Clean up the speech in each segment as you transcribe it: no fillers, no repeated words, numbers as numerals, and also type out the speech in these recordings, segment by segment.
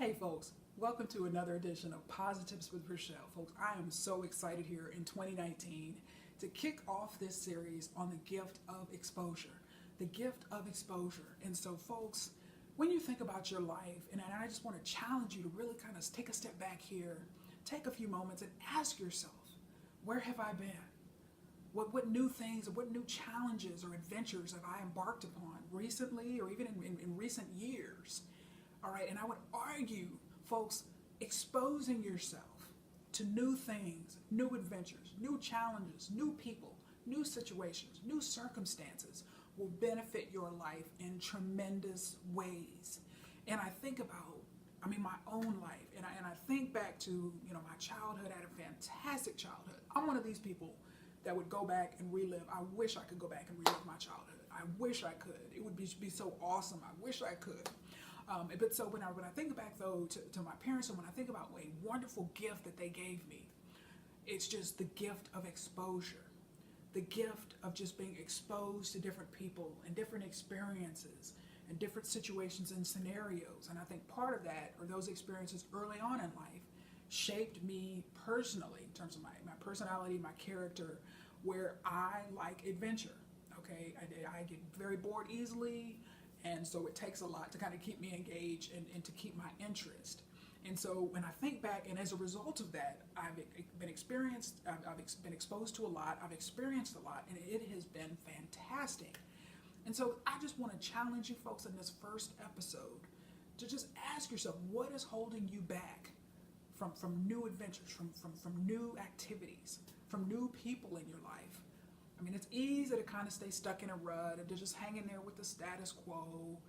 Hey folks, welcome to another edition of Posi-TIPS with Rachelle. Folks, I am so excited here in 2019 to kick off this series on the gift of exposure. The gift of exposure. And so folks, when you think about your life, and I just want to challenge you to really kind of take a step back here, take a few moments and ask yourself, where have I been? What new things or what new challenges or adventures have I embarked upon recently or even in recent years? All right, and I would argue, folks, exposing yourself to new things, new adventures, new challenges, new people, new situations, new circumstances will benefit your life in tremendous ways. And I think about, my own life, and I think back to, my childhood. I had a fantastic childhood. I'm one of these people that would go back and relive. I wish I could go back and relive my childhood. I wish I could. It would be so awesome. I wish I could. But so when I think back though to my parents, and when I think about a wonderful gift that they gave me, it's just the gift of exposure, the gift of just being exposed to different people and different experiences and different situations and scenarios. And I think part of that, or those experiences early on in life, shaped me personally in terms of my personality, my character, where I like adventure. Okay, I get very bored easily. And so it takes a lot to kind of keep me engaged and to keep my interest. And so when I think back, and as a result of that, I've been exposed to a lot, I've experienced a lot, and it has been fantastic. And so I just want to challenge you folks in this first episode to just ask yourself, what is holding you back from new adventures, from new activities, from new people in your life? It's easy to kind of stay stuck in a rut and to just hang in there with the status quo.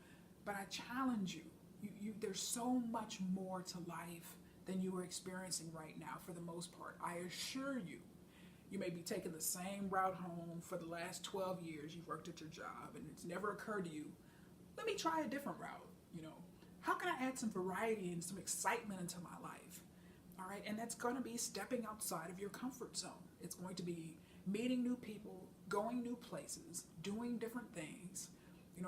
But I challenge you, there's so much more to life than you are experiencing right now for the most part. I assure you, you may be taking the same route home for the last 12 years you've worked at your job, and it's never occurred to you, let me try a different route. How can I add some variety and some excitement into my life? All right, and that's going to be stepping outside of your comfort zone. It's going to be meeting new people, going new places, doing different things.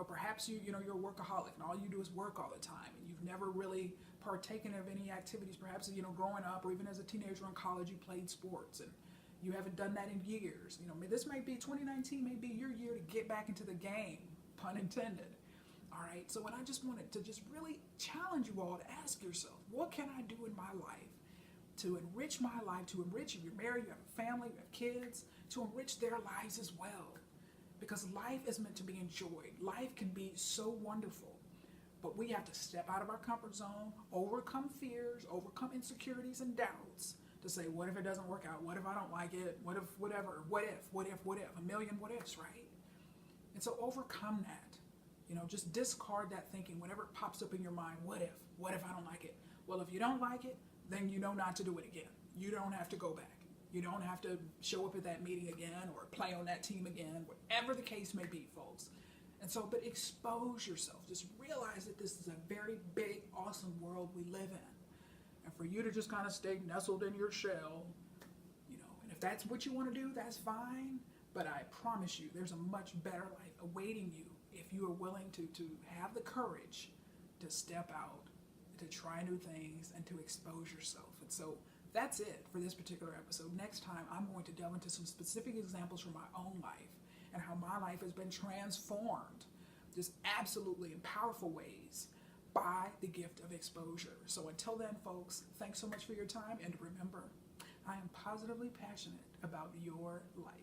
Perhaps you're a workaholic and all you do is work all the time, and you've never really partaken of any activities. Perhaps growing up or even as a teenager in college you played sports and you haven't done that in years. This might be 2019, may be your year to get back into the game, pun intended. All right, so when I just wanted to just really challenge you all to ask yourself, what can I do in my life to enrich my life, to enrich you? You're married, you have a family, you have kids, to enrich their lives as well. Because life is meant to be enjoyed. Life can be so wonderful. But we have to step out of our comfort zone, overcome fears, overcome insecurities and doubts to say, what if it doesn't work out? What if I don't like it? What if whatever? What if? A million what ifs, right? And so overcome that. Just discard that thinking whenever it pops up in your mind. What if? What if I don't like it? Well, if you don't like it, then you know not to do it again. You don't have to go back. You don't have to show up at that meeting again or play on that team again, whatever the case may be, folks. And so, but expose yourself. Just realize that this is a very big, awesome world we live in. And for you to just kind of stay nestled in your shell, and if that's what you want to do, that's fine. But I promise you, there's a much better life awaiting you if you are willing to have the courage to step out, to try new things, and to expose yourself. And so that's it for this particular episode. Next time, I'm going to delve into some specific examples from my own life and how my life has been transformed, just absolutely in powerful ways, by the gift of exposure. So until then, folks, thanks so much for your time. And remember, I am positively passionate about your life.